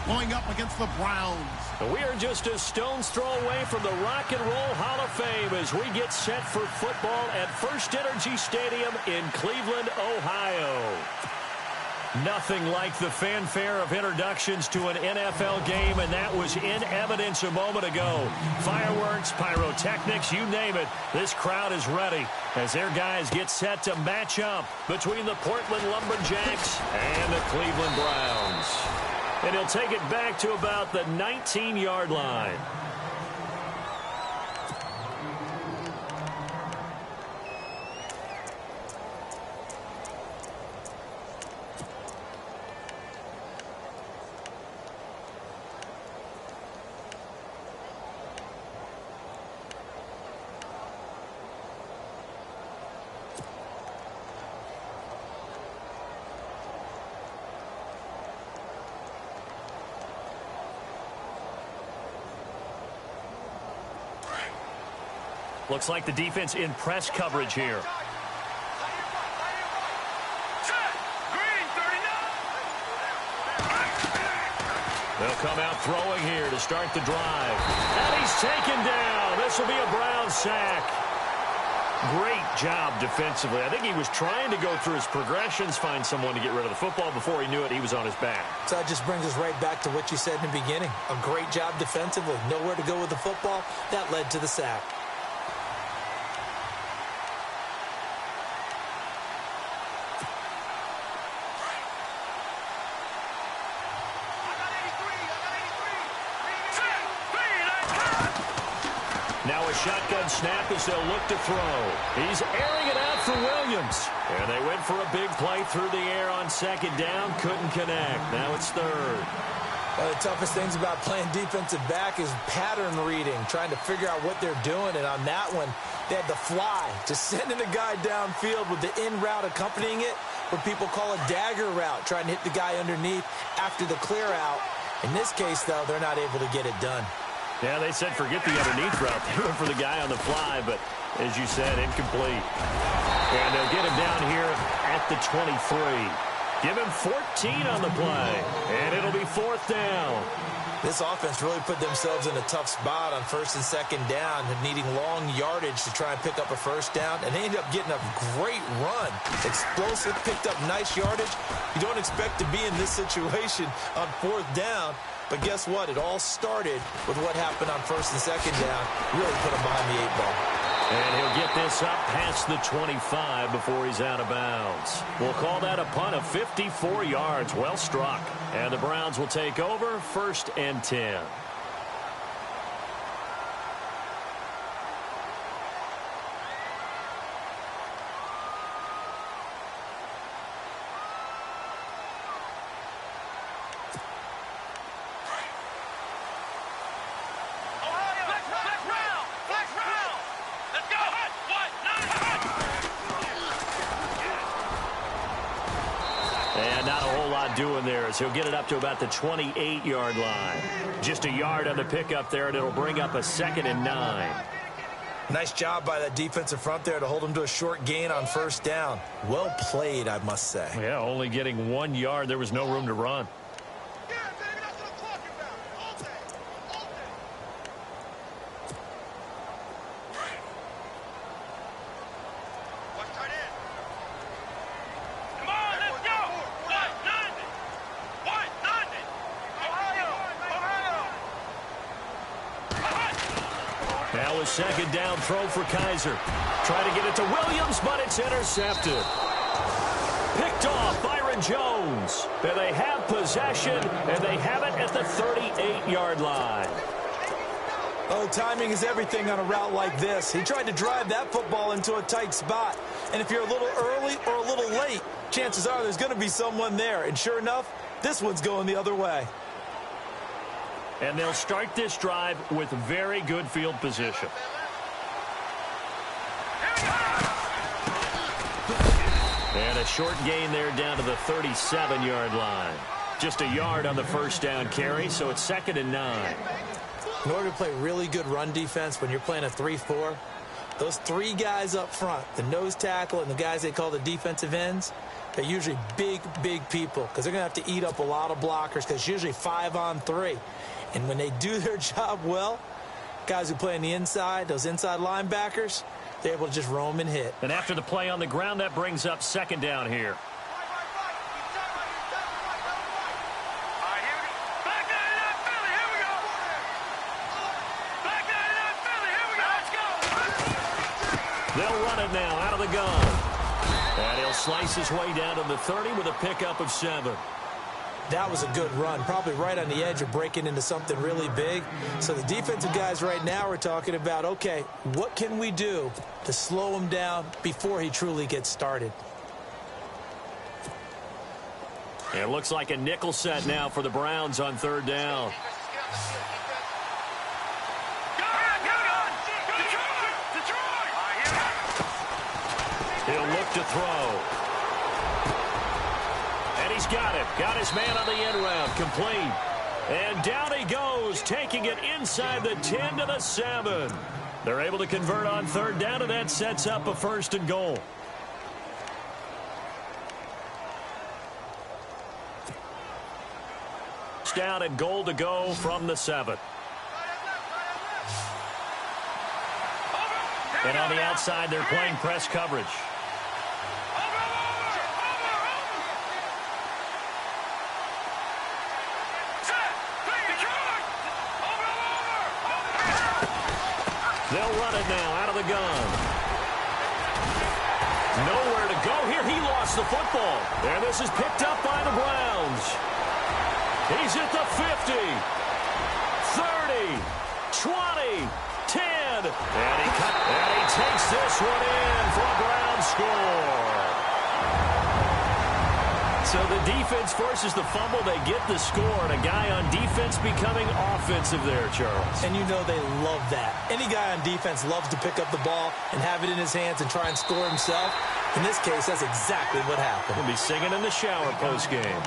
going up against the Browns. We are just a stone's throw away from the Rock and Roll Hall of Fame as we get set for football at First Energy Stadium in Cleveland, Ohio. Nothing like the fanfare of introductions to an NFL game, and that was in evidence a moment ago. Fireworks, pyrotechnics, you name it. This crowd is ready as their guys get set to match up between the Portland Lumberjacks and the Cleveland Browns. And he'll take it back to about the 19-yard line. Looks like the defense in press coverage here. They'll come out throwing here to start the drive. And he's taken down. This will be a Brown sack. Great job defensively. I think he was trying to go through his progressions, find someone to get rid of the football. Before he knew it, he was on his back. So that just brings us right back to what you said in the beginning. A great job defensively. Nowhere to go with the football. That led to the sack. Now a shotgun snap as they'll look to throw. He's airing it out for Williams. And they went for a big play through the air on second down. Couldn't connect. Now it's third. One of the toughest things about playing defensive back is pattern reading, trying to figure out what they're doing. And on that one, they had the fly, just sending the guy downfield with the in route accompanying it, what people call a dagger route, trying to hit the guy underneath after the clear out. In this case, though, they're not able to get it done. Yeah, they said forget the underneath route. They went for the guy on the fly, but as you said, incomplete. And they'll get him down here at the 23. Give him 14 on the play, and it'll be fourth down. This offense really put themselves in a tough spot on first and second down, needing long yardage to try and pick up a first down, and they ended up getting a great run. Explosive, picked up nice yardage. You don't expect to be in this situation on fourth down, but guess what? It all started with what happened on first and second down. Really put them behind the 8-ball. And he'll get this up past the 25 before he's out of bounds. We'll call that a punt of 54 yards. Well struck. And the Browns will take over, 1st and 10. Doing there is he'll get it up to about the 28-yard line. Just a yard on the pickup there, and it'll bring up a 2nd and 9. Nice job by that defensive front there to hold him to a short gain on first down. Well played, I must say. Yeah, only getting 1 yard. There was no room to run. Now a second down throw for Kaiser. Try to get it to Williams, but it's intercepted. Picked off Byron Jones. And they have possession, and they have it at the 38-yard line. Oh, timing is everything on a route like this. He tried to drive that football into a tight spot. And if you're a little early or a little late, chances are there's going to be someone there. And sure enough, this one's going the other way. And they'll start this drive with very good field position. And a short gain there down to the 37-yard line. Just a yard on the first down carry, so it's 2nd and 9. In order to play really good run defense when you're playing a 3-4, those 3 guys up front, the nose tackle and the guys they call the defensive ends, They're usually big, big people because they're going to have to eat up a lot of blockers because it's usually 5-on-3. And when they do their job well, guys who play on the inside, those inside linebackers, they're able to just roam and hit. And after the play on the ground, that brings up second down here. They'll run it now out of the gun. And he'll slice his way down to the 30 with a pickup of 7. That was a good run, probably right on the edge of breaking into something really big. So the defensive guys right now are talking about, okay, what can we do to slow him down before he truly gets started? It looks like a nickel set now for the Browns on third down. He'll look to throw. And he's got it. Got his man on the end route. Complete. And down he goes, taking it inside the 10 to the 7. They're able to convert on third down, and that sets up a 1st and goal. Down and goal to go from the 7. And on the outside, they're playing press coverage. They'll run it now out of the gun. Nowhere to go here. He lost the football. And this is picked up by the Browns. He's at the 50, 30, 20, 10. And he takes this one in for a Browns score. So the defense forces the fumble. They get the score, and a guy on defense becoming offensive there, Charles. And you know they love that. Any guy on defense loves to pick up the ball and have it in his hands and try and score himself. In this case, that's exactly what happened. He'll be singing in the shower post-game.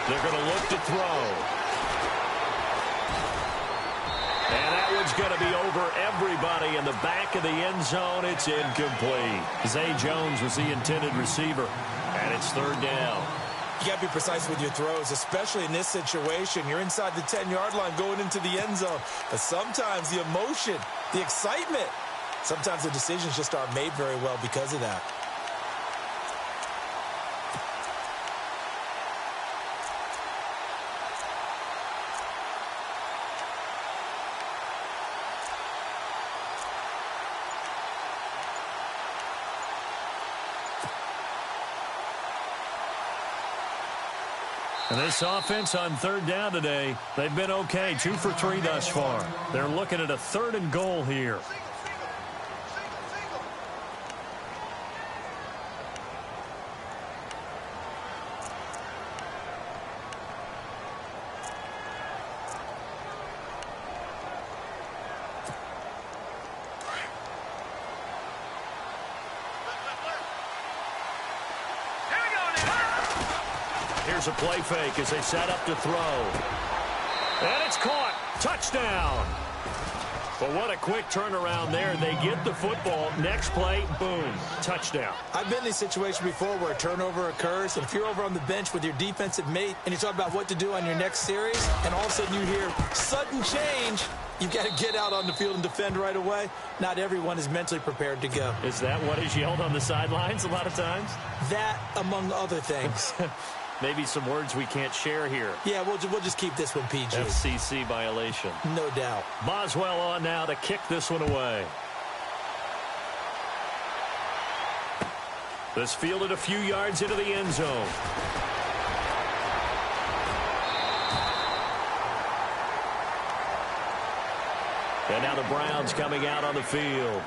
They're going to look to throw. And that one's going to be over everybody in the back of the end zone. It's incomplete. Zay Jones was the intended receiver, and it's third down. You got to be precise with your throws, especially in this situation. You're inside the 10-yard line going into the end zone. But sometimes the emotion, the excitement, sometimes the decisions just aren't made very well because of that. And this offense on third down today, they've been okay, 2 for 3 thus far. They're looking at a 3rd and goal here. Here's a play fake as they set up to throw. And it's caught. Touchdown. But what a quick turnaround there. They get the football. Next play, boom, touchdown. I've been in a situation before where a turnover occurs, and if you're over on the bench with your defensive mate and you talk about what to do on your next series, and all of a sudden you hear sudden change, you've got to get out on the field and defend right away. Not everyone is mentally prepared to go. Is that what is yelled on the sidelines a lot of times? That, among other things. Maybe some words we can't share here. Yeah, we'll just keep this one PG. FCC violation. No doubt. Boswell on now to kick this one away. This fielded a few yards into the end zone. And now the Browns coming out on the field.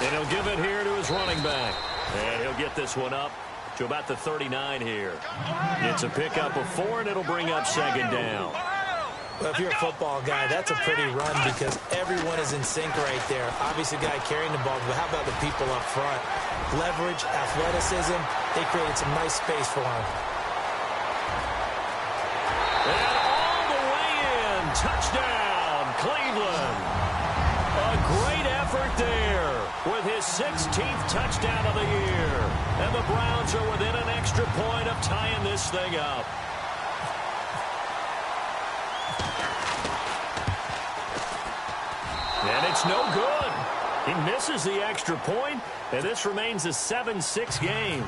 And he'll give it here to his running back. And he'll get this one up to about the 39 here. It's a pickup of 4, and it'll bring up second down. Well, if you're a football guy, that's a pretty run because everyone is in sync right there. Obviously, the guy carrying the ball, but how about the people up front? Leverage, athleticism, they created some nice space for him. And all the way in, touchdown, Cleveland. A great effort there with his 16th touchdown of the year. And the Browns are within an extra point of tying this thing up. And it's no good. He misses the extra point, and this remains a 7-6 game.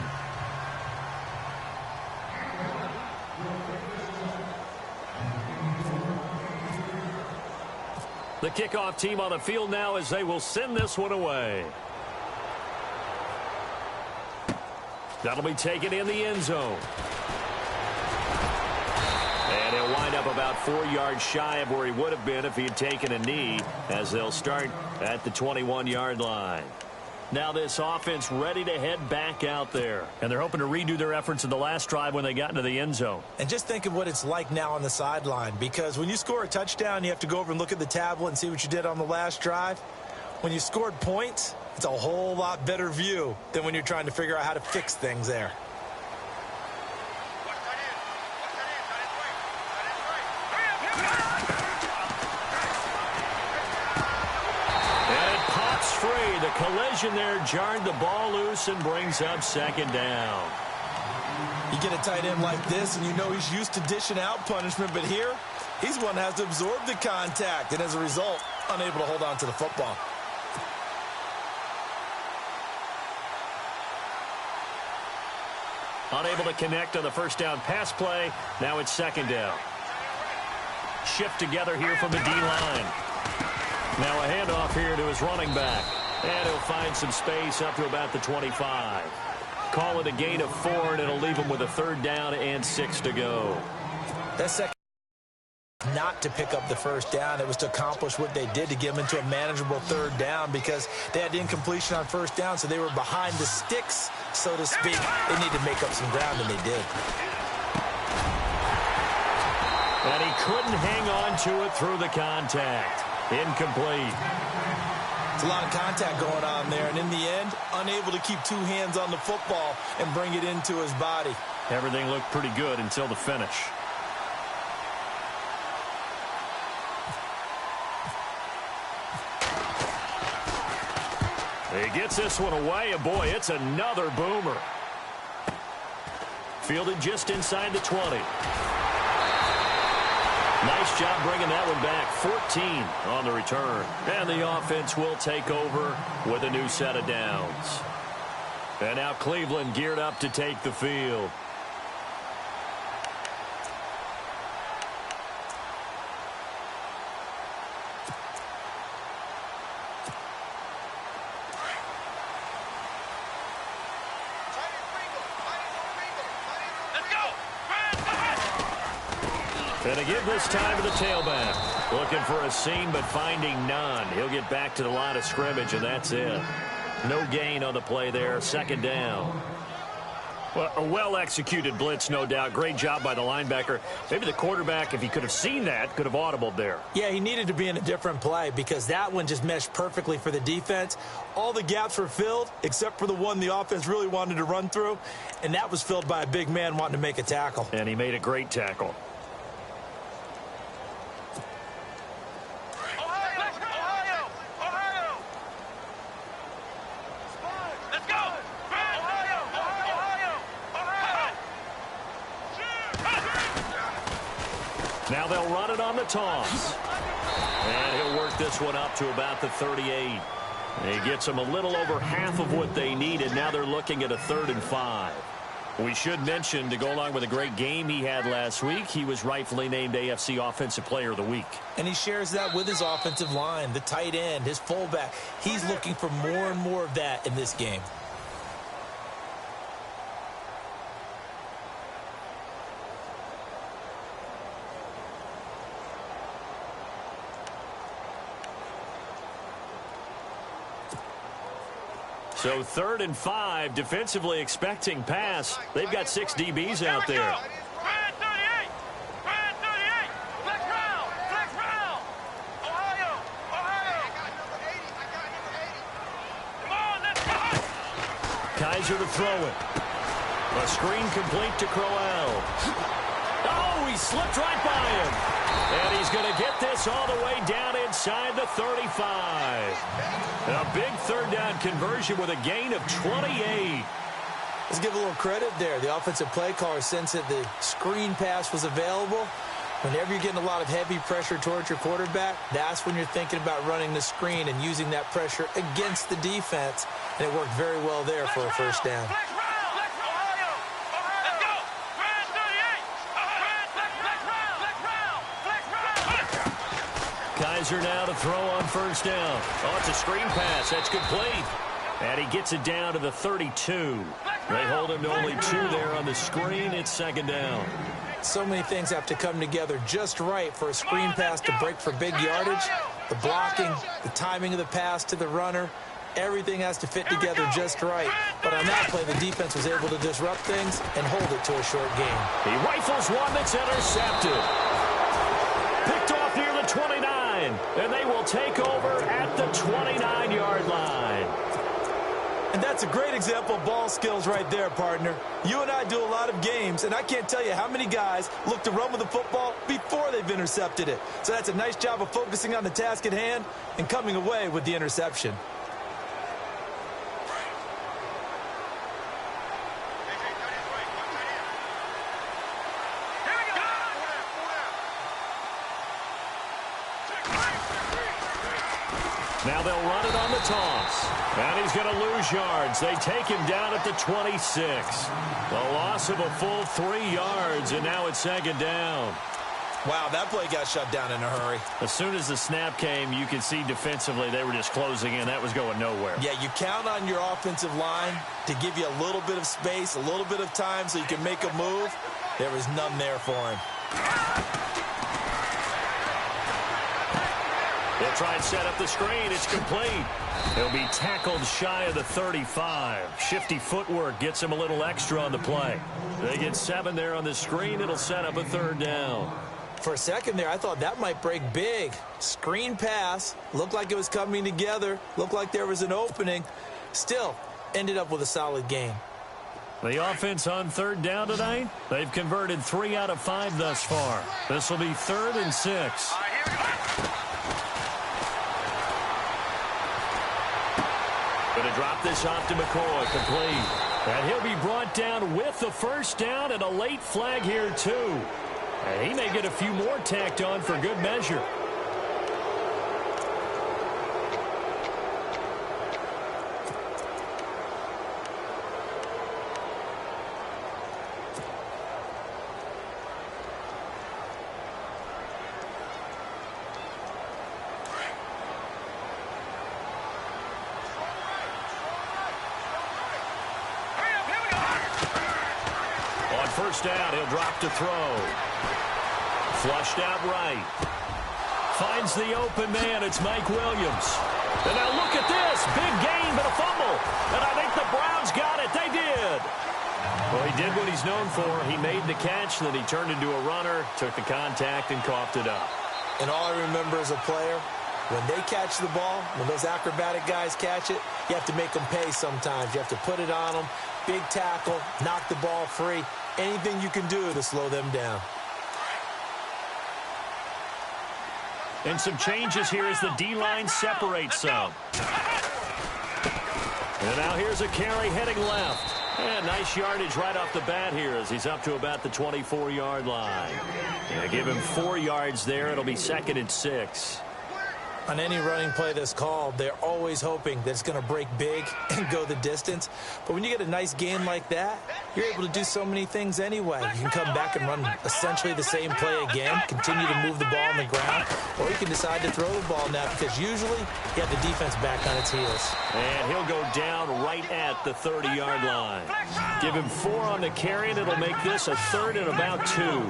The kickoff team on the field now as they will send this one away. That'll be taken in the end zone. And he'll wind up about 4 yards shy of where he would have been if he had taken a knee, as they'll start at the 21-yard line. Now this offense ready to head back out there. And they're hoping to redo their efforts in the last drive when they got into the end zone. And just think of what it's like now on the sideline, because when you score a touchdown, you have to go over and look at the tablet and see what you did on the last drive. When you scored points, it's a whole lot better view than when you're trying to figure out how to fix things there. Free. The collision there jarred the ball loose and brings up second down. You get a tight end like this, and you know he's used to dishing out punishment, but here, he's one that has to absorb the contact, and as a result, unable to hold on to the football. Unable to connect on the first down pass play. Now it's second down. Shift together here from the D-line. Now a handoff here to his running back. And he'll find some space up to about the 25. Call it a gain of 4, and it'll leave him with a third down and 6 to go. That second not to pick up the first down. It was to accomplish what they did to get them into a manageable third down because they had incompletion on first down, so they were behind the sticks, so to speak. They need to make up some ground, and they did. And he couldn't hang on to it through the contact. Incomplete. It's a lot of contact going on there, and in the end, unable to keep 2 hands on the football and bring it into his body. Everything looked pretty good until the finish. He gets this one away, and boy, it's another boomer. Fielded just inside the 20. Nice job bringing that one back. 14 on the return. And the offense will take over with a new set of downs. And now Cleveland geared up to take the field. And again this time to the tailback. Looking for a seam, but finding none. He'll get back to the line of scrimmage, and that's it. No gain on the play there. Second down. Well, a well-executed blitz, no doubt. Great job by the linebacker. Maybe the quarterback, if he could have seen that, could have audibled there. Yeah, he needed to be in a different play because that one just meshed perfectly for the defense. All the gaps were filled except for the one the offense really wanted to run through, and that was filled by a big man wanting to make a tackle. And he made a great tackle. Now they'll run it on the toss. And he'll work this one up to about the 38. He gets them a little over half of what they needed. Now they're looking at a 3rd and 5. We should mention, to go along with a great game he had last week, he was rightfully named AFC Offensive Player of the Week. And he shares that with his offensive line, the tight end, his fullback. He's looking for more and more of that in this game. So 3rd and 5, defensively expecting pass. They've got 6 DBs out there. Kaiser to throw it. A screen complete to Crowell. Oh, he slipped right by him. And he's going to get this all the way down inside the 35. A big 3rd down conversion with a gain of 28. Let's give a little credit there. The offensive play caller sensed that the screen pass was available. Whenever you're getting a lot of heavy pressure towards your quarterback, that's when you're thinking about running the screen and using that pressure against the defense. And it worked very well there for a 1st down. Kaiser now to throw on 1st down. Oh, it's a screen pass. That's complete. And he gets it down to the 32. They hold him to only 2 there on the screen. It's 2nd down. So many things have to come together just right for a screen pass to break for big yardage. The blocking, the timing of the pass to the runner, everything has to fit together just right. But on that play, the defense was able to disrupt things and hold it to a short gain. He rifles one that's intercepted. Picked off near the 29, and they will take over at the 29-yard line. And that's a great example of ball skills right there, partner. You and I do a lot of games, and I can't tell you how many guys look to run with the football before they've intercepted it. So that's a nice job of focusing on the task at hand and coming away with the interception. Now they'll run it on the toss. And he's going to lose yards. They take him down at the 26. A loss of a full 3 yards, and now it's 2nd down. Wow, that play got shut down in a hurry. As soon as the snap came, you could see defensively they were just closing in. That was going nowhere. Yeah, you count on your offensive line to give you a little bit of space, a little bit of time so you can make a move. There was none there for him. They'll try and set up the screen. It's complete. He'll be tackled shy of the 35. Shifty footwork gets him a little extra on the play. They get 7 there on the screen. It'll set up a 3rd down. For a second there, I thought that might break big. Screen pass. Looked like it was coming together. Looked like there was an opening. Still, ended up with a solid game. The offense on 3rd down tonight, they've converted 3 out of 5 thus far. This will be 3rd and 6. Going to drop this off to McCoy, complete. And he'll be brought down with the 1st down and a late flag here, too. And he may get a few more tacked on for good measure. On 1st down, he'll drop to throw. Flushed out right. Finds the open man. It's Mike Williams. And now look at this. Big gain, but a fumble. And I think the Browns got it. They did. Well, he did what he's known for. He made the catch, then he turned into a runner, took the contact, and coughed it up. And all I remember as a player, when they catch the ball, when those acrobatic guys catch it, you have to make them pay sometimes. You have to put it on them. Big tackle, knock the ball free. Anything you can do to slow them down. And some changes here as the D-line separates some. And now here's a carry heading left. And nice yardage right off the bat here as he's up to about the 24-yard line. Yeah, give him 4 yards there. It'll be 2nd and 6. On any running play that's called, they're always hoping that it's going to break big and go the distance. But when you get a nice gain like that, you're able to do so many things anyway. You can come back and run essentially the same play again, continue to move the ball on the ground, or you can decide to throw the ball now because usually you have the defense back on its heels. And he'll go down right at the 30-yard line. Give him 4 on the carry, and it'll make this a 3rd and about 2.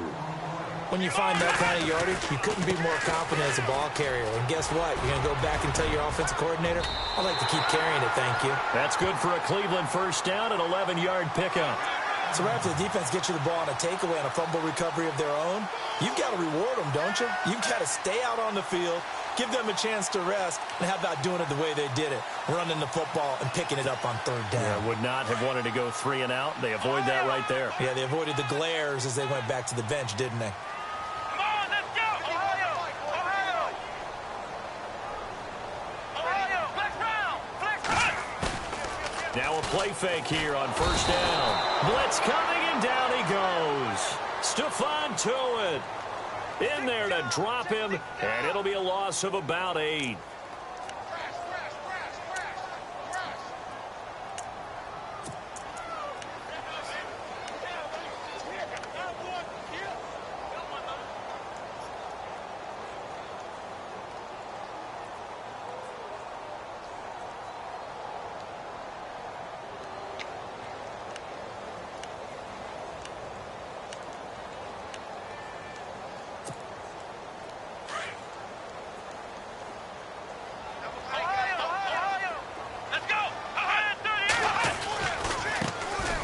When you find that kind of yardage, you couldn't be more confident as a ball carrier. And guess what? You're going to go back and tell your offensive coordinator, I'd like to keep carrying it, thank you. That's good for a Cleveland first down, an 11-yard pickup. So right after the defense gets you the ball on a takeaway and a fumble recovery of their own, you've got to reward them, don't you? You've got to stay out on the field, give them a chance to rest, and how about doing it the way they did it, running the football and picking it up on third down. Yeah, would not have wanted to go 3 and out. They avoid that right there. Yeah, they avoided the glares as they went back to the bench, didn't they? Come on, let's go! Ohio! Ohio! Ohio! Flex round! Flex round! Now a play fake here on first down. Blitz coming, and down he goes. Stephon to it. In there to drop him, and it'll be a loss of about 8.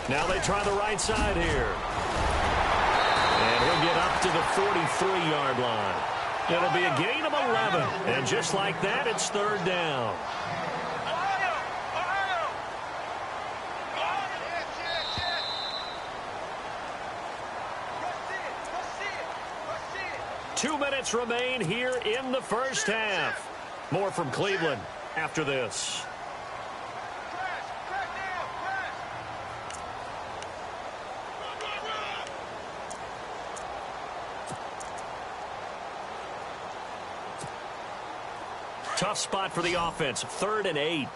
Now they try the right side here. And he'll get up to the 43-yard line. It'll be a gain of 11. And just like that, it's third down. Ohio! Ohio! 2 minutes remain here in the first half. More from Cleveland after this. Tough spot for the offense. 3rd and 8. Here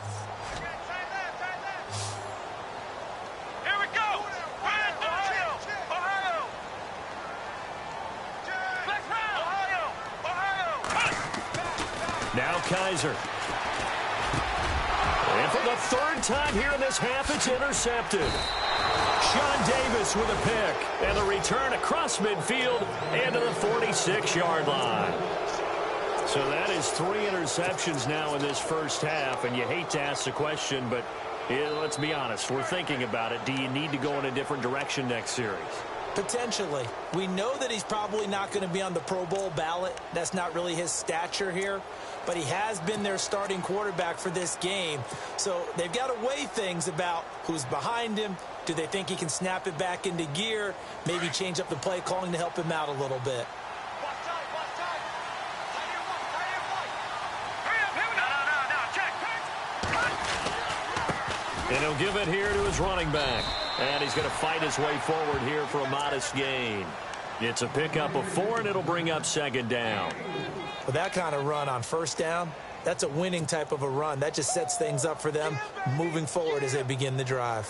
we go! Ohio! Ohio! Flex round! Ohio! Ohio! Now Kaiser. And for the 3rd time here in this half, it's intercepted. Sean Davis with a pick. And the return across midfield and to the 46-yard line. So that is 3 interceptions now in this first half, and you hate to ask the question, but let's be honest, we're thinking about it. Do you need to go in a different direction next series? Potentially. We know that he's probably not going to be on the Pro Bowl ballot. That's not really his stature here, but he has been their starting quarterback for this game. So they've got to weigh things about who's behind him. Do they think he can snap it back into gear? Maybe change up the play calling to help him out a little bit. And he'll give it here to his running back. And he's going to fight his way forward here for a modest gain. It's a pickup of 4, and it'll bring up 2nd down. With that kind of run on first down, that's a winning type of a run. That just sets things up for them moving forward as they begin the drive.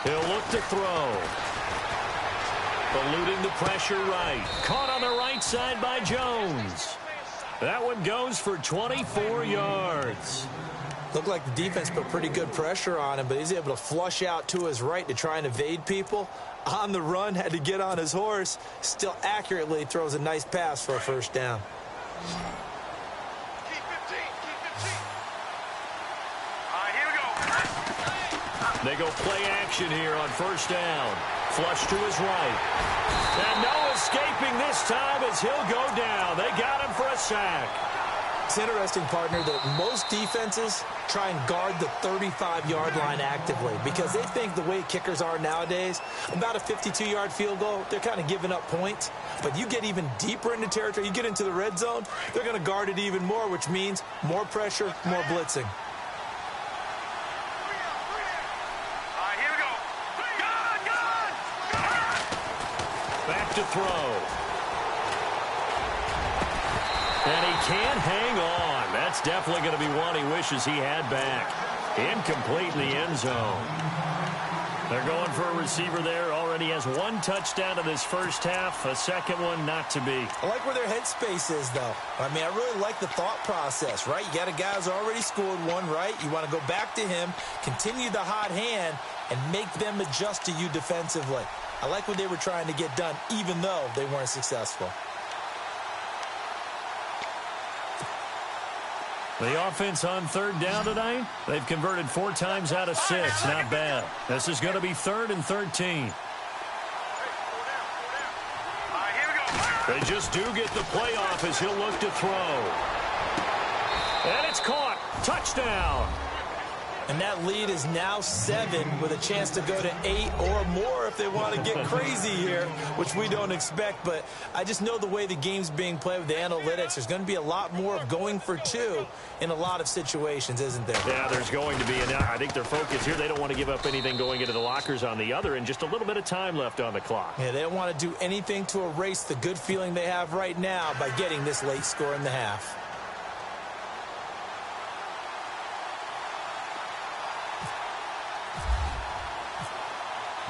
He'll look to throw. Eluding the pressure right. Caught on the right side by Jones. That one goes for 24 yards. Looked like the defense put pretty good pressure on him, but he's able to flush out to his right to try and evade people. On the run, had to get on his horse. Still accurately throws a nice pass for a first down. They go play action here on first down. Flush to his right. And no escaping this time as he'll go down. They got him for a sack. It's interesting, partner, that most defenses try and guard the 35-yard line actively because they think the way kickers are nowadays, about a 52-yard field goal, they're kind of giving up points. But you get even deeper into territory, you get into the red zone, they're going to guard it even more, which means more pressure, more blitzing. Back to throw. And he can't hang on. That's definitely going to be one he wishes he had back. Incomplete in the end zone. They're going for a receiver there already. already has one touchdown in this first half, a second one not to be. I like where their headspace is, though. I mean, I really like the thought process, right? You got a guy who's already scored one, right? You want to go back to him, continue the hot hand, and make them adjust to you defensively. I like what they were trying to get done, even though they weren't successful. The offense on third down tonight, they've converted 4 times out of 6. Not bad. This is going to be 3rd and 13. They just do get the play off as he'll look to throw. And it's caught. Touchdown. And that lead is now 7 with a chance to go to 8 or more if they want to get crazy here, which we don't expect. But I just know the way the game's being played with the analytics, there's going to be a lot more of going for 2 in a lot of situations, isn't there? Yeah, there's going to be. And I think their focus here, they don't want to give up anything going into the lockers on the other, and just a little bit of time left on the clock. Yeah, they don't want to do anything to erase the good feeling they have right now by getting this late score in the half.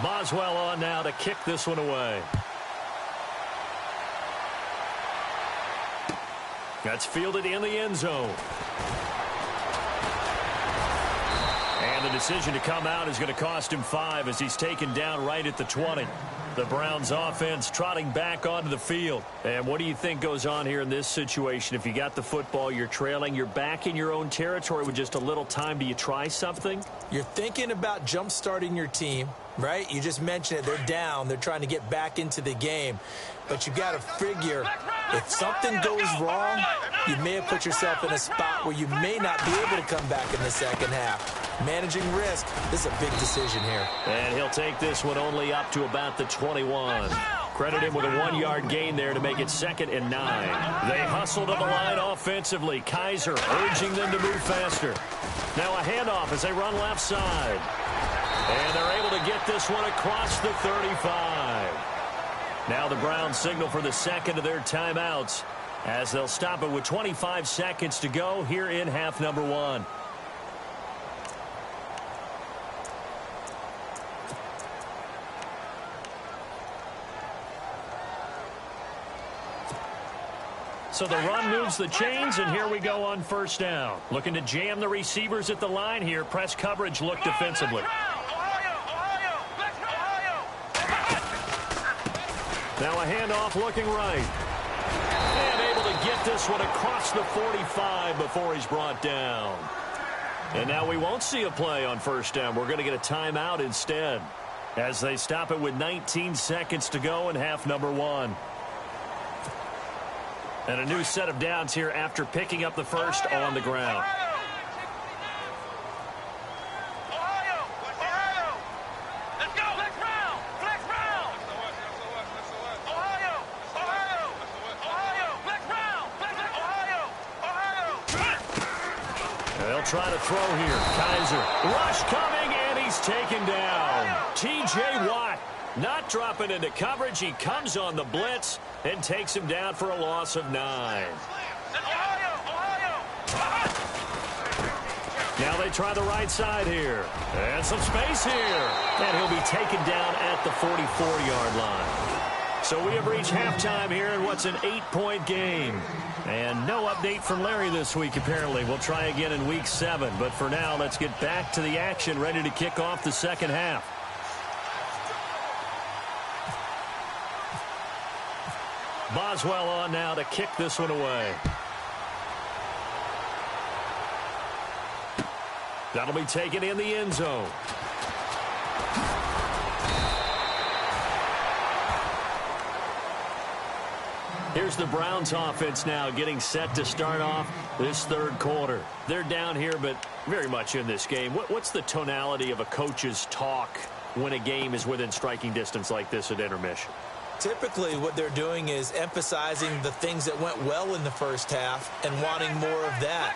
Boswell on now to kick this one away. That's fielded in the end zone. And the decision to come out is going to cost him 5 as he's taken down right at the 20. The Browns offense trotting back onto the field. And what do you think goes on here in this situation? If you got the football, you're trailing, you're back in your own territory with just a little time. Do you try something? You're thinking about jump-starting your team, right? You just mentioned it. They're down. They're trying to get back into the game. But you got to figure if something goes wrong, you may have put yourself in a spot where you may not be able to come back in the second half. Managing risk, this is a big decision here. And he'll take this one only up to about the 21. Credit him with a 1-yard gain there to make it 2nd and 9. They hustled on the line offensively. Kaiser urging them to move faster. Now a handoff as they run left side. And they're able to get this one across the 35. Now the Browns signal for the second of their timeouts as they'll stop it with 25 seconds to go here in half number 1. So the run moves the chains, and here we go on first down. Looking to jam the receivers at the line here. Press coverage look defensively. Now a handoff looking right. And able to get this one across the 45 before he's brought down. And now we won't see a play on first down. We're going to get a timeout instead as they stop it with 19 seconds to go in half number 1. And a new set of downs here after picking up the first on the ground. They'll try to throw here. Kaiser. Rush coming, and he's taken down. T.J. Watt not dropping into coverage. He comes on the blitz and takes him down for a loss of 9. Now they try the right side here. And some space here. And he'll be taken down at the 44-yard line. So we have reached halftime here in what's an 8-point game. And no update from Larry this week, apparently. We'll try again in week 7. But for now, let's get back to the action, ready to kick off the second half. Boswell on now to kick this one away. That'll be taken in the end zone. Here's the Browns offense now getting set to start off this third quarter. They're down here, but very much in this game. What's the tonality of a coach's talk when a game is within striking distance like this at intermission? Typically, what they're doing is emphasizing the things that went well in the first half and wanting more of that.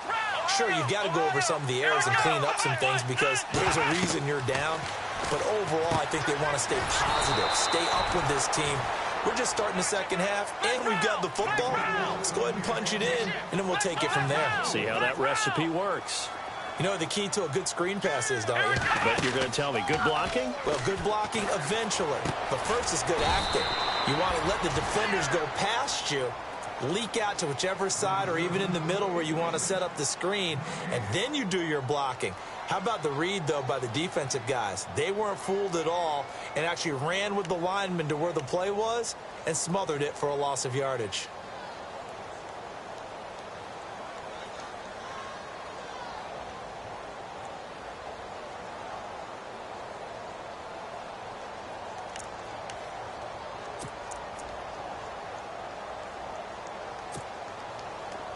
Sure, you've got to go over some of the errors and clean up some things because there's a reason you're down. But overall, I think they want to stay positive, stay up with this team. We're just starting the second half, and we've got the football. Let's go ahead and punch it in, and then we'll take it from there. See how that recipe works. You know what the key to a good screen pass is, don't you? But you're going to tell me good blocking? Well, good blocking eventually. But first is good acting. You want to let the defenders go past you, leak out to whichever side or even in the middle where you want to set up the screen, and then you do your blocking. How about the read, though, by the defensive guys? They weren't fooled at all and actually ran with the lineman to where the play was and smothered it for a loss of yardage.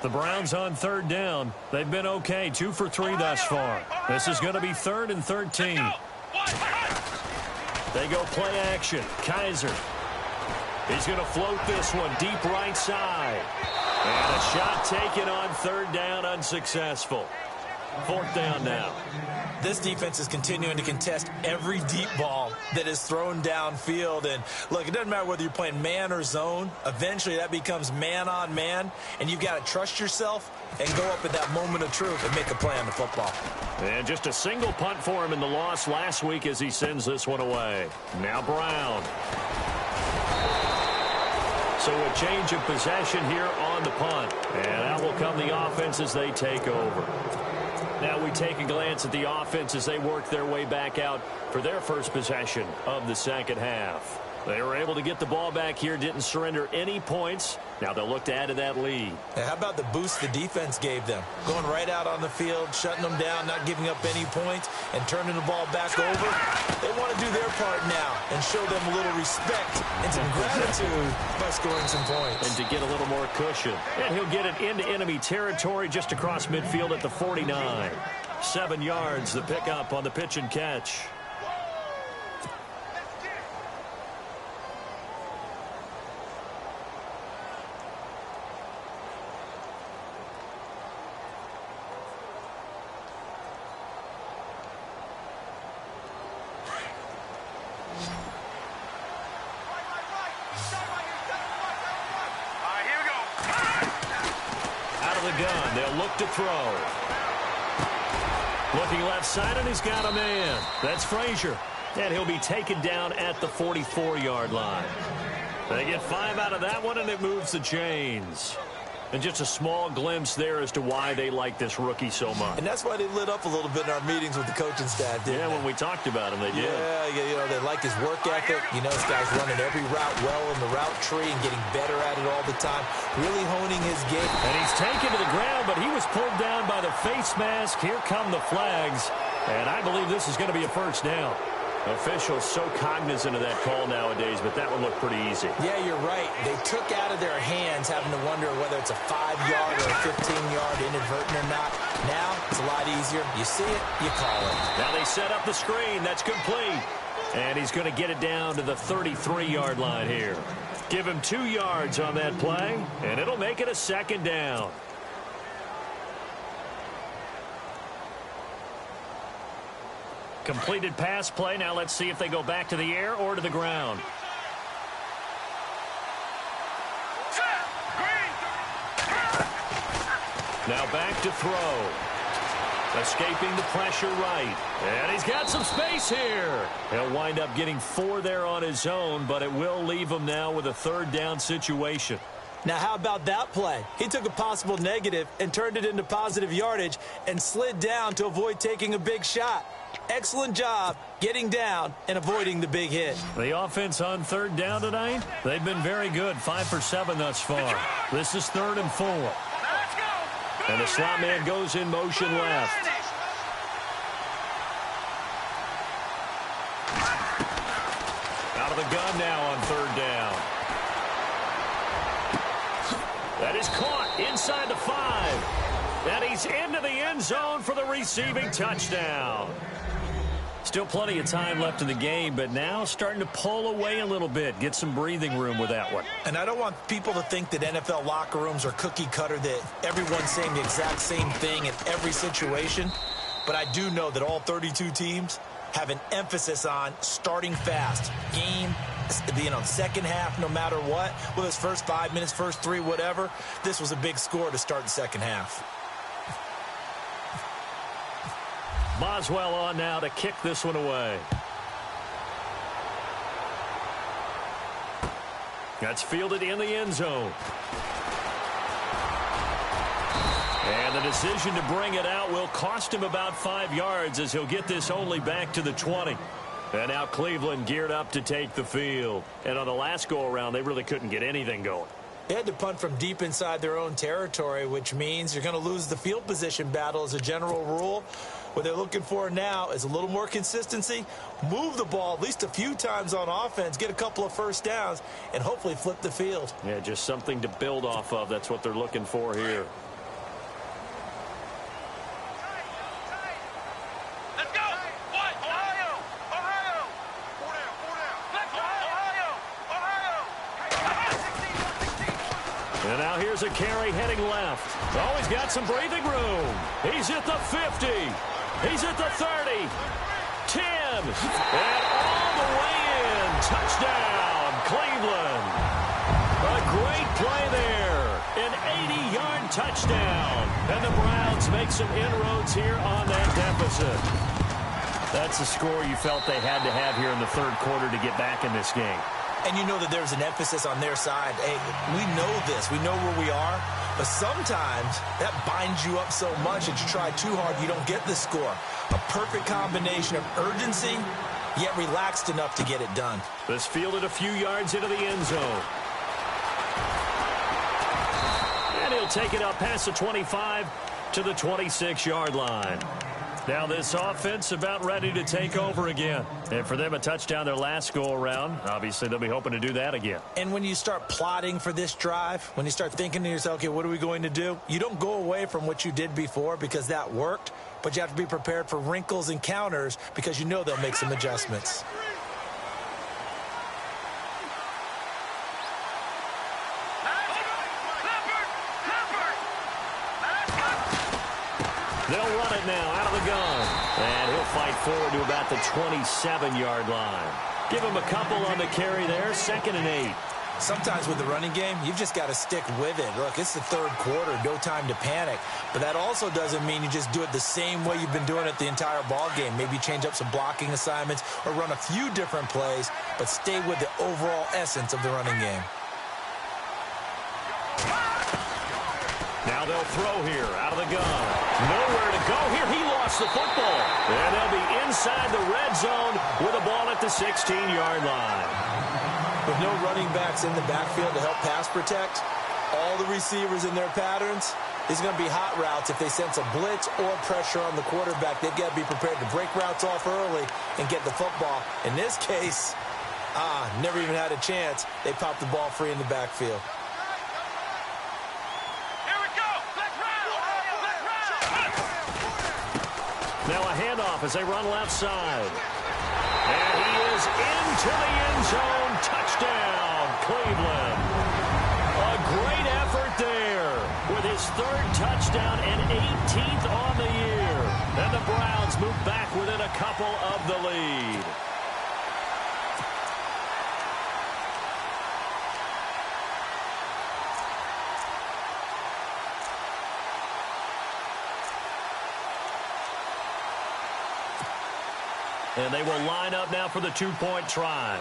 The Browns on third down. They've been okay, 2 for 3 thus far. This is going to be 3rd and 13. They go play action. Kaiser. He's going to float this one deep right side. And a shot taken on 3rd down, unsuccessful. 4th down now. This defense is continuing to contest every deep ball that is thrown downfield. And, look, it doesn't matter whether you're playing man or zone. Eventually, that becomes man-on-man, and you've got to trust yourself and go up at that moment of truth and make a play on the football. And just a single punt for him in the loss last week as he sends this one away. Now Brown. So a change of possession here on the punt. And out will come the offense as they take over. Now we take a glance at the offense as they work their way back out for their first possession of the second half. They were able to get the ball back here, didn't surrender any points. Now they'll look to add to that lead. And how about the boost the defense gave them? Going right out on the field, shutting them down, not giving up any points, and turning the ball back over. They want to do their part now and show them a little respect and some gratitude by scoring some points. And to get a little more cushion. And he'll get it into enemy territory just across midfield at the 49. 7 yards, the pickup on the pitch and catch. Gun. They'll look to throw. Looking left side, and he's got a man. That's Frazier. And he'll be taken down at the 44-yard line. They get 5 out of that one, and it moves the chains. And just a small glimpse there as to why they like this rookie so much. And that's why they lit up a little bit in our meetings with the coaching staff, didn't they? When we talked about him, they did. Yeah, you know, they like his work ethic. You know, this guy's running every route well in the route tree and getting better at it all the time, really honing his game. And he's taken to the ground, but he was pulled down by the face mask. Here come the flags. And I believe this is going to be a first down. Officials so cognizant of that call nowadays, but that one looked pretty easy. Yeah, you're right. They took out of their hands having to wonder whether it's a 5-yard or a 15-yard inadvertent or not. Now, it's a lot easier. You see it, you call it. Now they set up the screen. That's complete. And he's going to get it down to the 33-yard line here. Give him 2 yards on that play, and it'll make it a second down. Completed pass play. Now let's see if they go back to the air or to the ground. Now back to throw. Escaping the pressure right. And he's got some space here. He'll wind up getting 4 there on his own, but it will leave him now with a 3rd down situation. Now, how about that play? He took a possible negative and turned it into positive yardage and slid down to avoid taking a big shot. Excellent job getting down and avoiding the big hit. The offense on 3rd down tonight, they've been very good. 5 for 7 thus far. This is 3rd and 4. And the slot man goes in motion left. Out of the gun now on 3rd down. That is caught inside the 5. And he's into the end zone for the receiving touchdown. Still plenty of time left in the game, but now starting to pull away a little bit. Get some breathing room with that one. And I don't want people to think that NFL locker rooms are cookie cutter, that everyone's saying the exact same thing in every situation. But I do know that all 32 teams have an emphasis on starting fast. Game, second half, no matter what. Whether it's first 5 minutes, first 3, whatever. This was a big score to start the second half. Boswell on now to kick this one away. That's fielded in the end zone. And the decision to bring it out will cost him about 5 yards as he'll get this only back to the 20. And now Cleveland geared up to take the field. And on the last go-around, they really couldn't get anything going. They had to punt from deep inside their own territory, which means you're going to lose the field position battle as a general rule. What they're looking for now is a little more consistency, move the ball at least a few times on offense, get a couple of first downs, and hopefully flip the field. Yeah, just something to build off of. That's what they're looking for here. Let's go! What? Ohio! Ohio! 4 down, 4 down. Let's go! Ohio! And now here's a carry heading left. Oh, he's got some breathing room. He's at the 50. He's at the 30. 10. And all the way in. Touchdown, Cleveland. A great play there. An 80-yard touchdown. And the Browns make some inroads here on that deficit. That's a score you felt they had to have here in the third quarter to get back in this game. And you know that there's an emphasis on their side. Hey, we know this. We know where we are. But sometimes that binds you up so much that you try too hard, you don't get the score. A perfect combination of urgency, yet relaxed enough to get it done. This fielded a few yards into the end zone. And he'll take it up past the 25 to the 26-yard line. Now this offense about ready to take over again. And for them, a touchdown their last go-around. Obviously, they'll be hoping to do that again. And when you start plotting for this drive, when you start thinking to yourself, okay, what are we going to do? You don't go away from what you did before because that worked, but you have to be prepared for wrinkles and counters because you know they'll make some adjustments. They'll run it now out of the gun. And he'll fight forward to about the 27-yard line. Give him a couple on the carry there. 2nd and 8. Sometimes with the running game, you've just got to stick with it. Look, it's the third quarter, no time to panic. But that also doesn't mean you just do it the same way you've been doing it the entire ball game. Maybe change up some blocking assignments or run a few different plays, but stay with the overall essence of the running game. Now they'll throw here out of the gun. Nowhere to go here. He lost the football. And they'll be inside the red zone with a ball at the 16-yard line. With no running backs in the backfield to help pass protect, all the receivers in their patterns, these are going to be hot routes. If they sense a blitz or pressure on the quarterback, they've got to be prepared to break routes off early and get the football. In this case, never even had a chance. They popped the ball free in the backfield. Now a handoff as they run left side. And he is into the end zone. Touchdown, Cleveland. A great effort there with his 3rd touchdown and 18th on the year. And the Browns move back within a couple of the lead. And they will line up now for the 2-point try.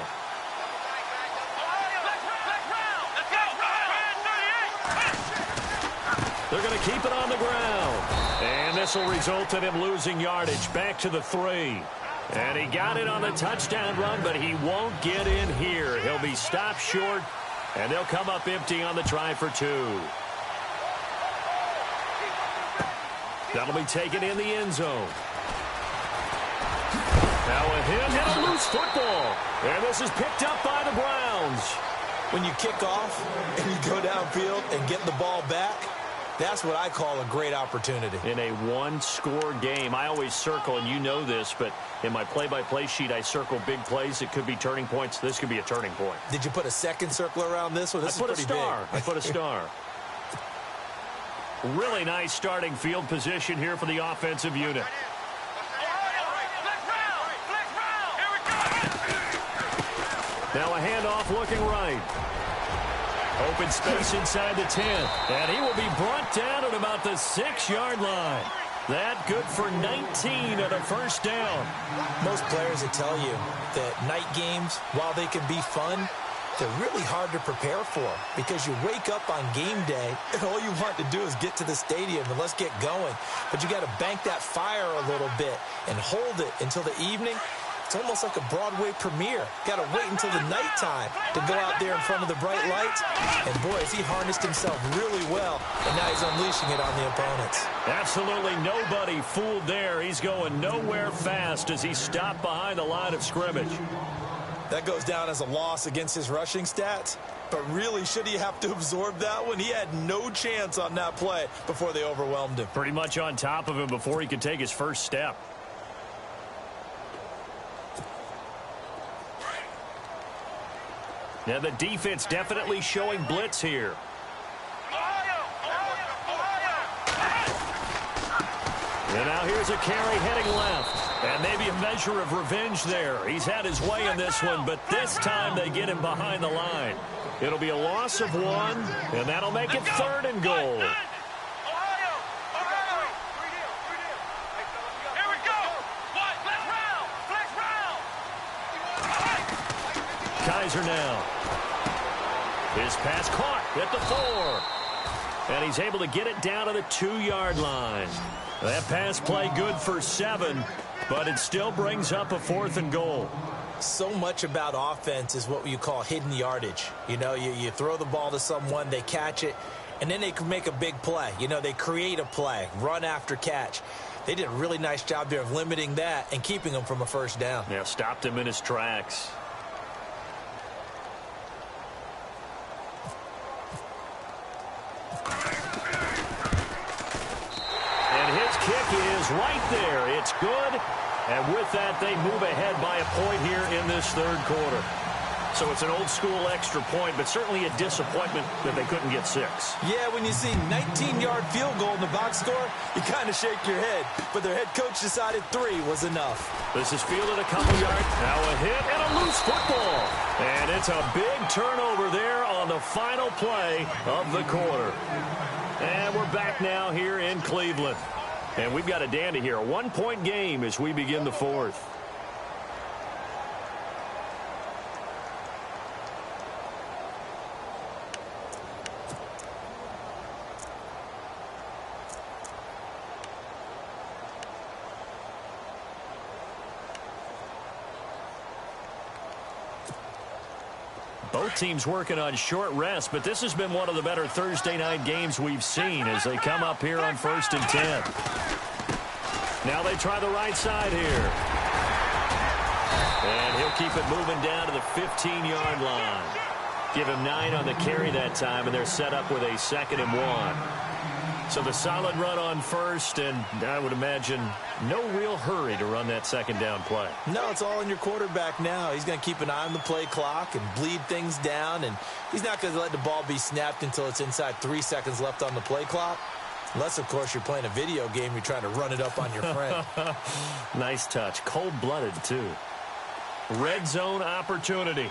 They're going to keep it on the ground. And this will result in him losing yardage back to the 3. And he got it on the touchdown run, but he won't get in here. He'll be stopped short, and they'll come up empty on the try for 2. That'll be taken in the end zone. Now a hit and a loose football. And this is picked up by the Browns. When you kick off and you go downfield and get the ball back, that's what I call a great opportunity. In a one-score game, I always circle, and you know this, but in my play-by-play sheet, I circle big plays. It could be turning points. This could be a turning point. Did you put a second circle around this one? This is pretty big. I put a star. Really nice starting field position here for the offensive unit. Now a handoff looking right. Open space inside the 10. And he will be brought down at about the 6-yard line. That good for 19 and a first down. Most players will tell you that night games, while they can be fun, they're really hard to prepare for because you wake up on game day and all you want to do is get to the stadium and let's get going. But you got to bank that fire a little bit and hold it until the evening. It's almost like a Broadway premiere. Got to wait until the nighttime to go out there in front of the bright lights. And boy, has he harnessed himself really well, and now he's unleashing it on the opponents. Absolutely nobody fooled there. He's going nowhere fast as he stopped behind the line of scrimmage. That goes down as a loss against his rushing stats. But really, should he have to absorb that one? He had no chance on that play before they overwhelmed him. Pretty much on top of him before he could take his first step. Yeah, the defense definitely showing blitz here. And now here's a carry heading left. And maybe a measure of revenge there. He's had his way in this one, but this time they get him behind the line. It'll be a loss of 1, and that'll make it 3rd and goal. Kaiser now. His pass caught at the 4. And he's able to get it down to the 2-yard line. That pass play good for 7, but it still brings up a 4th and goal. So much about offense is what you call hidden yardage. You know, you throw the ball to someone, they catch it, and then they can make a big play. You know, they create a play, run after catch. They did a really nice job there of limiting that and keeping him from a first down. Yeah, stopped him in his tracks. Kick is right there. It's good. And with that, they move ahead by a point here in this 3rd quarter. So it's an old-school extra point, but certainly a disappointment that they couldn't get 6. Yeah, when you see 19-yard field goal in the box score, you kind of shake your head. But their head coach decided 3 was enough. This is fielded a couple yards. Now a hit and a loose football. And it's a big turnover there on the final play of the quarter. And we're back now here in Cleveland. And we've got a dandy here, a 1-point game as we begin the 4th. Both teams working on short rest, but this has been one of the better Thursday night games we've seen as they come up here on 1st and 10. Now they try the right side here. And he'll keep it moving down to the 15-yard line. Give him 9 on the carry that time, and they're set up with a 2nd and 1. So the solid run on 1st, and I would imagine no real hurry to run that 2nd down play. No, it's all on your quarterback now. He's going to keep an eye on the play clock and bleed things down, and he's not going to let the ball be snapped until it's inside 3 seconds left on the play clock. Unless, of course, you're playing a video game, you're trying to run it up on your friend. Nice touch. Cold-blooded, too. Red zone opportunity.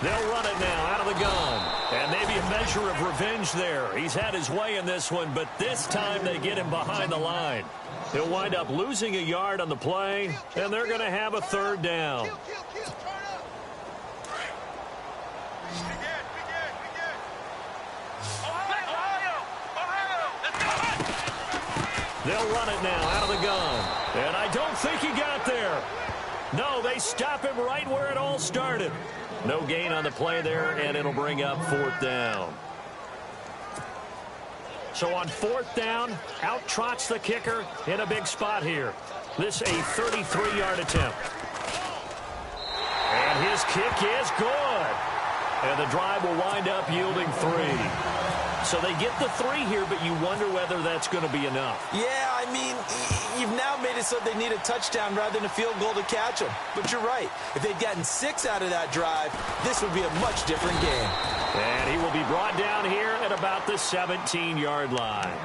They'll run it now out of the gun. And maybe a measure of revenge there. He's had his way in this one, but this time they get him behind the line. He'll wind up losing a yard on the play, and they're going to have a 3rd down. They'll run it now out of the gun. And I don't think he got there. No, they stop him right where it all started. No gain on the play there, and it'll bring up 4th down. So on 4th down, out trots the kicker in a big spot here. This a 33-yard attempt. And his kick is good. And the drive will wind up yielding 3. So they get the 3 here, but you wonder whether that's going to be enough. Yeah, I mean, you've now made it so they need a touchdown rather than a field goal to catch them. But you're right. If they'd gotten 6 out of that drive, this would be a much different game. And he will be brought down here at about the 17-yard line.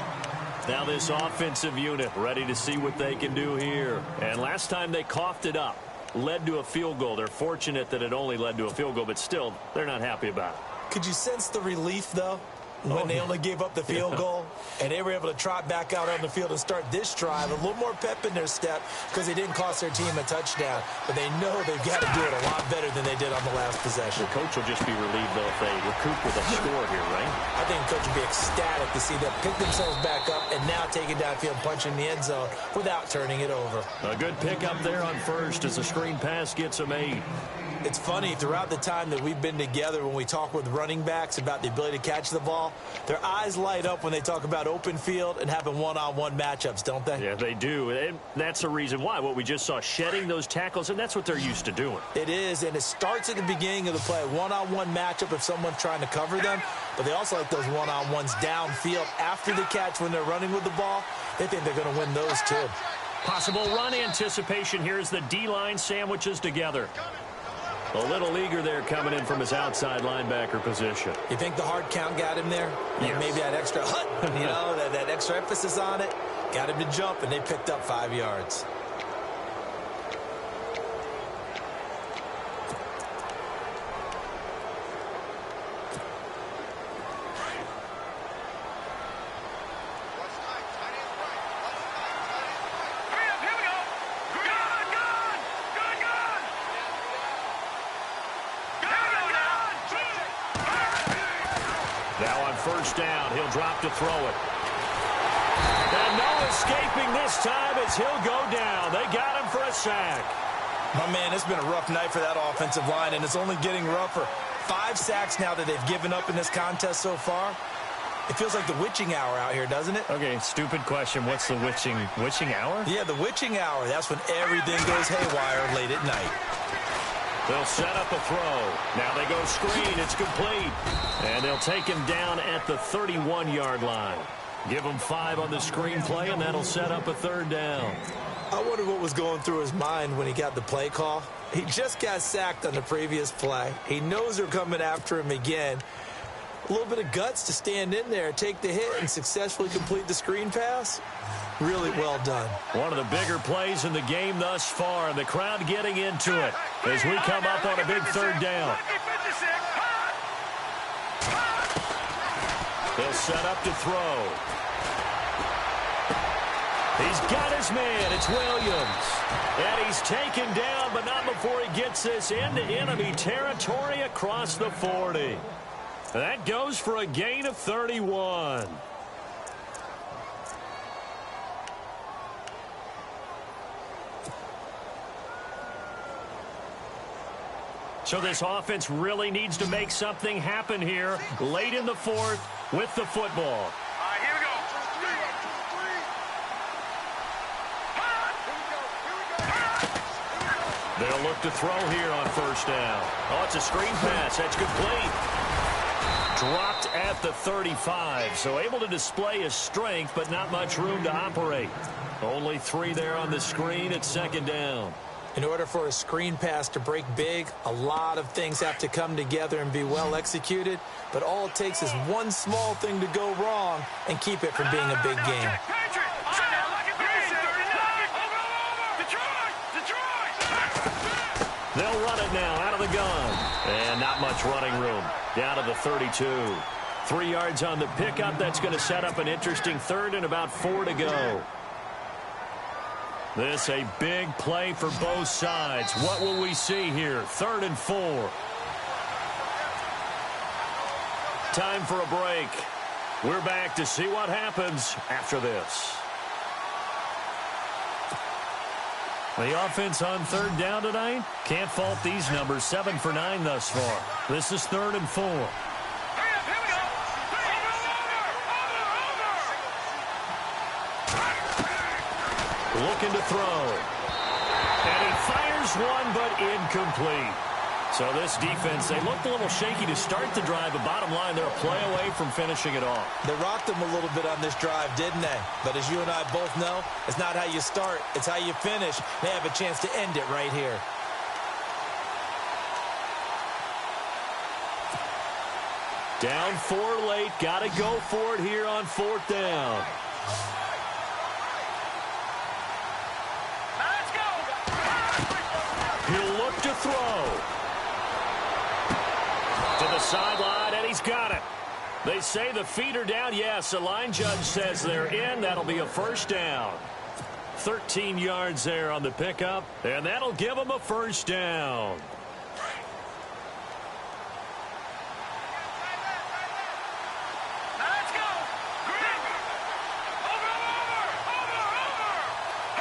Now this offensive unit ready to see what they can do here. And last time they coughed it up, led to a field goal. They're fortunate that it only led to a field goal, but still, they're not happy about it. Could you sense the relief, though, when they only gave up the field goal and they were able to trot back out on the field and start this drive? A little more pep in their step because they didn't cost their team a touchdown, but they know they've got to do it a lot better than they did on the last possession. The coach will just be relieved, though, if they recoup with a score here, right? I think the coach will be ecstatic to see them pick themselves back up and now take it downfield, punch in the end zone without turning it over. A good pickup there on first as the screen pass gets them 8. It's funny, throughout the time that we've been together, when we talk with running backs about the ability to catch the ball, their eyes light up when they talk about open field and having one-on-one matchups, don't they? Yeah, they do. And that's the reason why. What we just saw, shedding those tackles, and that's what they're used to doing. It is, and it starts at the beginning of the play. One-on-one matchup if someone's trying to cover them, but they also like those one-on-ones downfield after the catch when they're running with the ball. They think they're going to win those, too. Possible run anticipation here as the D-line sandwiches together. A little eager there coming in from his outside linebacker position. You think the hard count got him there? Yes. Maybe that extra that extra emphasis on it got him to jump, and they picked up 5 yards. Now on first down, he'll drop to throw it. And no escaping this time as he'll go down. They got him for a sack. My man, it's been a rough night for that offensive line, and it's only getting rougher. 5 sacks now that they've given up in this contest so far. It feels like the witching hour out here, doesn't it? Okay, stupid question. What's the witching hour? Yeah, the witching hour. That's when everything goes haywire late at night. They'll set up a throw. Now they go screen. It's complete. And they'll take him down at the 31-yard line. Give him 5 on the screen play, and that'll set up a third down. I wonder what was going through his mind when he got the play call. He just got sacked on the previous play. He knows they're coming after him again. A little bit of guts to stand in there, take the hit, and successfully complete the screen pass. Really well done. One of the bigger plays in the game thus far, and the crowd getting into it as we come up on a big third down. They'll set up to throw. He's got his man. It's Williams. And he's taken down, but not before he gets this into enemy territory across the 40. That goes for a gain of 31. So this offense really needs to make something happen here late in the fourth with the football. All right, here we go. They'll look to throw here on first down. Oh, it's a screen pass. That's complete. Dropped at the 35, so able to display his strength, but not much room to operate. Only 3 there on the screen at second down. In order for a screen pass to break big, a lot of things have to come together and be well executed, but all it takes is one small thing to go wrong and keep it from being a big game. They'll run it now out of the gun. And not much running room. Down to the 32. 3 yards on the pickup. That's going to set up an interesting third and about 4 to go. This a big play for both sides. What will we see here? 3rd and 4. Time for a break. We're back to see what happens after this. The offense on 3rd down tonight. Can't fault these numbers. 7 for 9 thus far. This is 3rd and 4. Looking to throw. And he fires one, but incomplete. So this defense, they looked a little shaky to start the drive, but bottom line, they're a play away from finishing it off. They rocked them a little bit on this drive, didn't they? But as you and I both know, it's not how you start, it's how you finish. They have a chance to end it right here. Down 4 late, got to go for it here on 4th down. Let's go. He'll look to throw. To the sideline, and he's got it. They say the feet are down. Yes, the line judge says they're in. That'll be a first down. 13 yards there on the pickup, and that'll give them a first down. Let's go. Green. Over.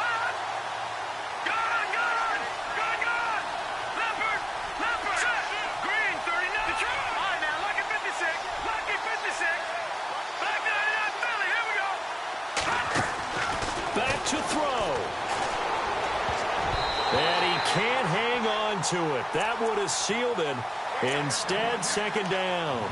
Hot. Good. Leopard. Set. Green, 39. All right, now, lucky 56. Lucky 56. Black 99 Philly. Here we go. Back to throw. And he can't hang on to it. That would have sealed it. Instead, second down.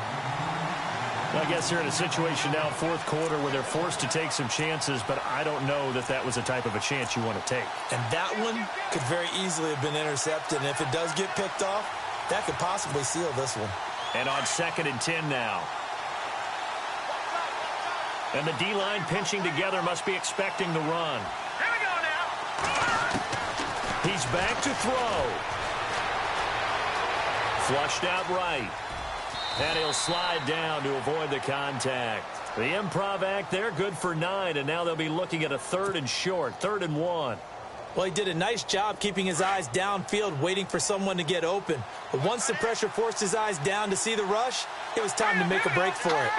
I guess they're in a situation now, fourth quarter, where they're forced to take some chances, but I don't know that that was the type of a chance you want to take. And that one could very easily have been intercepted. And if it does get picked off, that could possibly seal this one. And on 2nd and 10 now. And the D-line pinching together, must be expecting the run. Here we go now. He's back to throw. Flushed out right. And he'll slide down to avoid the contact. The improv act there, good for 9, and now they'll be looking at a 3rd and short, 3rd and 1. Well, he did a nice job keeping his eyes downfield, waiting for someone to get open. But once the pressure forced his eyes down to see the rush, it was time to make a break for it.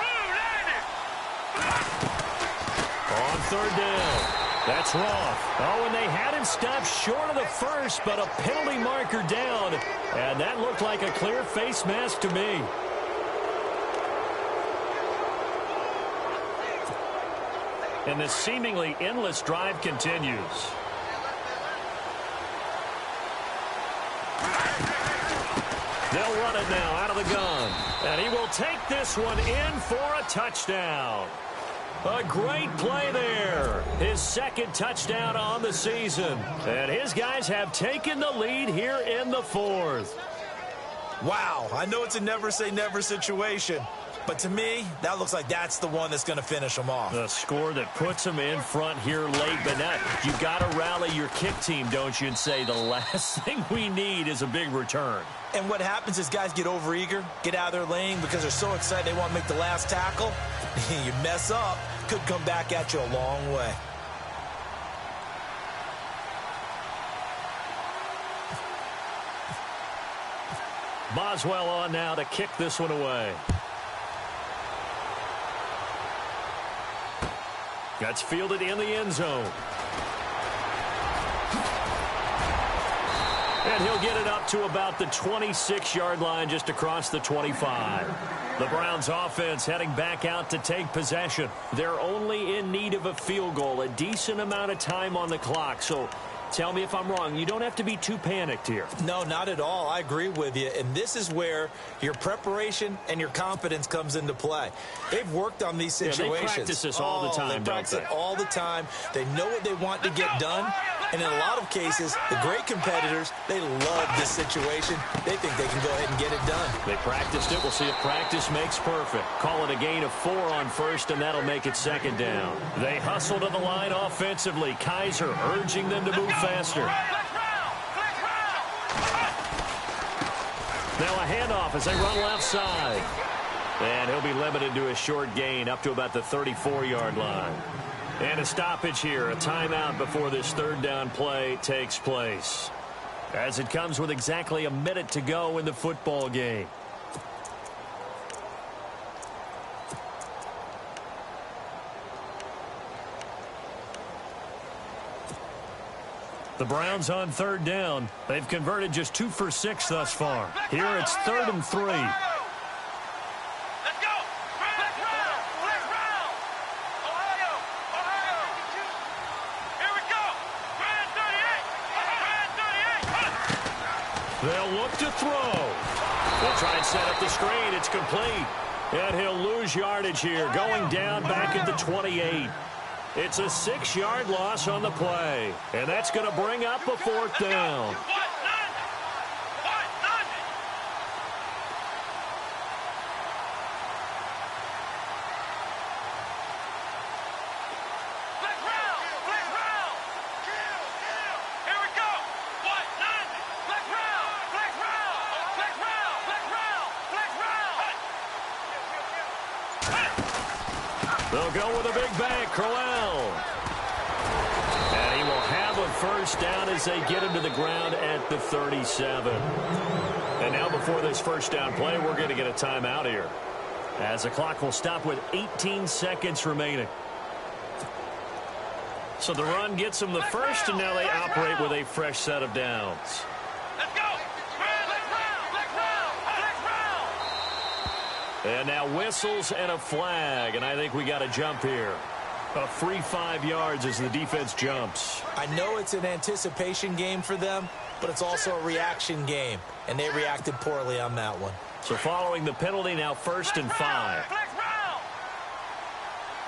On 3rd down. That's Roth. Oh, and they had him stopped short of the first, but a penalty marker down. And that looked like a clear face mask to me. And the seemingly endless drive continues. They'll run it now out of the gun. And he will take this one in for a touchdown. A great play there. His 2nd touchdown on the season. And his guys have taken the lead here in the 4th. Wow, I know it's a never-say-never situation. But to me, that looks like that's the one that's going to finish them off. The score that puts them in front here late, but now you got to rally your kick team, don't you, and say the last thing we need is a big return. And what happens is guys get overeager, get out of their lane because they're so excited they want to make the last tackle. You mess up, could come back at you a long way. Boswell on now to kick this one away. That's fielded in the end zone. And he'll get it up to about the 26-yard line, just across the 25. The Browns offense heading back out to take possession. They're only in need of a field goal, a decent amount of time on the clock. So tell me if I'm wrong. You don't have to be too panicked here. No, not at all. I agree with you. And this is where your preparation and your confidence comes into play. They've worked on these situations. They practice this all the time, They practice it all the time. They know what they want to get done. And in a lot of cases, the great competitors, they love this situation. They think they can go ahead and get it done. They practiced it. We'll see if practice makes perfect. Call it a gain of 4 on 1st, and that'll make it 2nd down. They hustle to the line offensively. Kaiser urging them to move faster. Now a handoff as they run left side. And he'll be limited to a short gain up to about the 34-yard line. And a stoppage here, a timeout before this 3rd down play takes place. As it comes with exactly a minute to go in the football game. The Browns on 3rd down. They've converted just 2 for 6 thus far. Here it's 3rd and 3. Let's go. Let's round. Ohio. Here we go. Brand 38. They'll look to throw. They'll try and set up the screen. It's complete. And he'll lose yardage here, going down back at the 28. It's a 6-yard loss on the play. And that's going to bring up a 4th down. They'll go with a big bang, Crowell. And he will have a first down as they get him to the ground at the 37. And now before this first down play, we're going to get a timeout here, as the clock will stop with 18 seconds remaining. So the run gets them the first, and now they operate with a fresh set of downs. Let's go. And now whistles and a flag, and I think we got a jump here. A free 5 yards as the defense jumps. I know it's an anticipation game for them, but it's also a reaction game, and they reacted poorly on that one. So following the penalty, now 1st and 5. Flex round.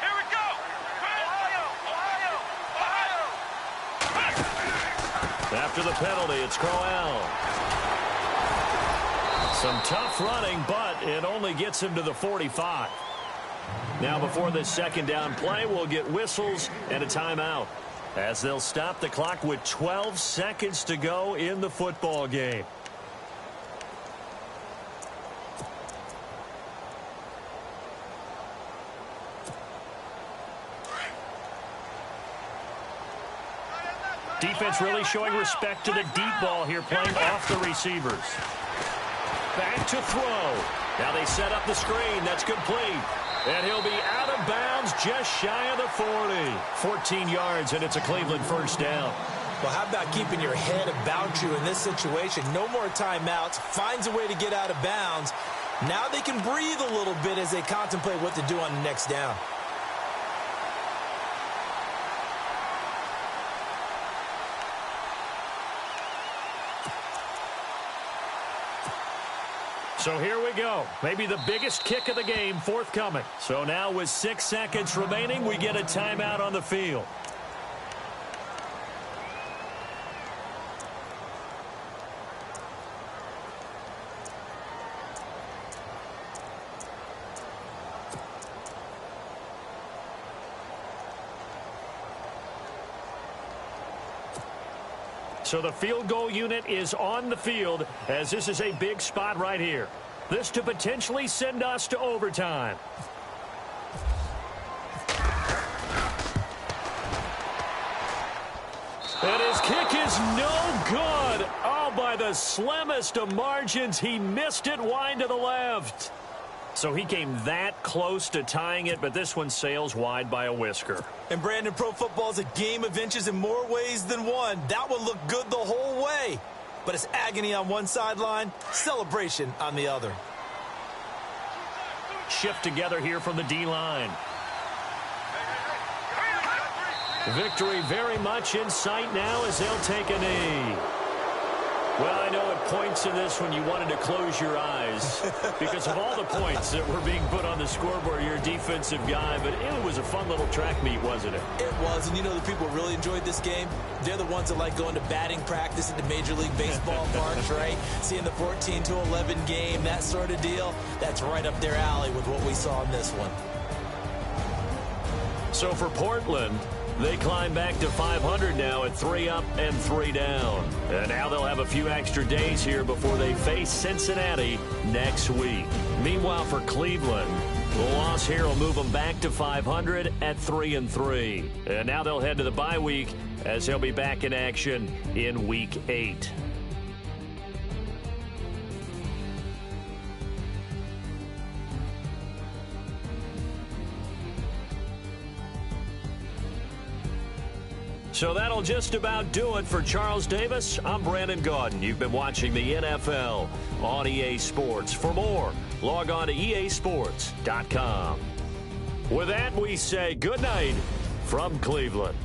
Here we go. Ohio. After the penalty, it's Crowell. Some tough running, but it only gets him to the 45. Now before this second down play, we'll get whistles and a timeout, as they'll stop the clock with 12 seconds to go in the football game. Defense really showing respect to the deep ball here, playing off the receivers. Back to throw. Now they set up the screen. That's complete. And he'll be out of bounds just shy of the 40. 14 yards, and it's a Cleveland first down. Well, how about keeping your head about you in this situation? No more timeouts. Finds a way to get out of bounds. Now they can breathe a little bit as they contemplate what to do on the next down. So here we go. Maybe the biggest kick of the game forthcoming. So now with 6 seconds remaining, we get a timeout on the field. So the field goal unit is on the field, as this is a big spot right here. This to potentially send us to overtime. And his kick is no good. Oh, by the slimmest of margins, he missed it wide to the left. So he came that close to tying it, but this one sails wide by a whisker. And Brandon, pro football is a game of inches in more ways than one. That one looked good the whole way. But it's agony on one sideline, celebration on the other. Shift together here from the D-line. Victory very much in sight now as they'll take a knee. Well, I know at points in this when you wanted to close your eyes because of all the points that were being put on the scoreboard. You're a defensive guy, but it was a fun little track meet, wasn't it? It was, and you know the people who really enjoyed this game? They're the ones that like going to batting practice at the Major League Baseball parks, right? Seeing the 14-11 game, that sort of deal. That's right up their alley with what we saw in this one. So for Portland, they climb back to 500 now at 3 up and 3 down. And now they'll have a few extra days here before they face Cincinnati next week. Meanwhile, for Cleveland, the loss here will move them back to 500 at 3-3. And now they'll head to the bye week as they'll be back in action in Week 8. So that'll just about do it for Charles Davis. I'm Brandon Gaudin. You've been watching the NFL on EA Sports. For more, log on to easports.com. With that, we say good night from Cleveland.